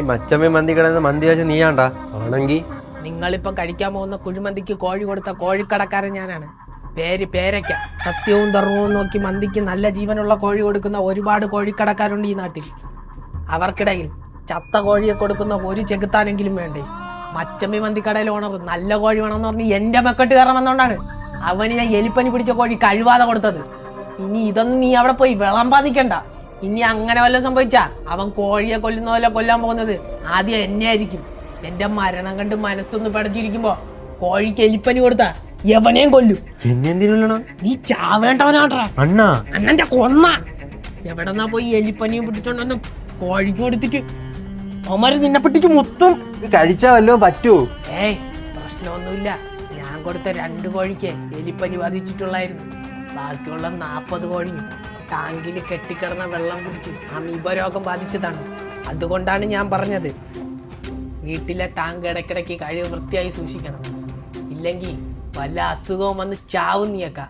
മച്ചമ്മ മന്തി കിടന്ന് മന്തി വെച്ച് നീയാണ്ടാ ആണെങ്കി നിങ്ങളിപ്പം കഴിക്കാൻ പോകുന്ന കുഴിമന്തിക്ക് കോഴി കൊടുത്ത കോഴിക്കടക്കാരൻ ഞാനാണ്. പേര് പേരയ്ക്ക. സത്യവും ധർമ്മവും നോക്കി മന്തിക്ക് നല്ല ജീവനുള്ള കോഴി കൊടുക്കുന്ന ഒരുപാട് കോഴിക്കടക്കാരുണ്ട് ഈ നാട്ടിൽ. അവർക്കിടയിൽ ചത്ത കോഴിയെ കൊടുക്കുന്ന ഒരു ചെകുത്താനെങ്കിലും വേണ്ടേ? മച്ചമ്മി മന്തിക്കടയിൽ ഓണർ നല്ല കോഴി വേണമെന്ന് പറഞ്ഞ് എന്റെ മെക്കെട്ട് കയറാൻ വന്നോണ്ടാണ് അവന് ഞാൻ എലിപ്പനി പിടിച്ച കോഴി കഴിവാതെ കൊടുത്തത്. ഇനി ഇതൊന്നും നീ അവിടെ പോയി വിളമ്പാതിക്കണ്ട. ഇനി അങ്ങനെ വല്ലതും സംഭവിച്ചാ അവൻ കോഴിയെ കൊല്ലുന്ന പോലെ കൊല്ലാൻ പോകുന്നത് ആദ്യം എന്നെ ആയിരിക്കും. എന്റെ മരണം കണ്ട് മനസ്സൊന്ന് പടച്ചിരിക്കുമ്പോ കോഴിക്ക് എലിപ്പനി കൊടുത്താ എവനെയും കൊല്ലും. എന്നെന്തിനുള്ളണം നീ ചാവേണ്ടവനാട്രാ അണ്ണാ. അണ്ണന്റെ കൊന്ന എവിടെന്നാ പോയി എലിപ്പനിയും പിടിച്ചോണ്ടൊന്നും കോഴിക്ക് കൊടുത്തിട്ട് അവന്മാര് നിന്നെ പിടിച്ച് മൊത്തം കഴിച്ചാ വല്ലതും പറ്റുമോ? ഏയ് പ്രശ്നമൊന്നുമില്ല. ഞാൻ കൊടുത്ത 2 കോഴിക്ക് എലിപ്പനി ബാധിച്ചിട്ടുള്ളായിരുന്നു. ബാക്കിയുള്ള 40 കോഴിയും ടാങ്കിൽ കെട്ടിക്കിടന്ന വെള്ളം കുടിച്ച് അമീബ രോഗം ബാധിച്ചതാണ്. അതുകൊണ്ടാണ് ഞാൻ പറഞ്ഞത് വീട്ടിലെ ടാങ്ക് ഇടയ്ക്കിടയ്ക്ക് കഴിവ് വൃത്തിയായി സൂക്ഷിക്കണം. ഇല്ലെങ്കിൽ വല്ല അസുഖവും വന്ന് ചാവും നീയൊക്കെ.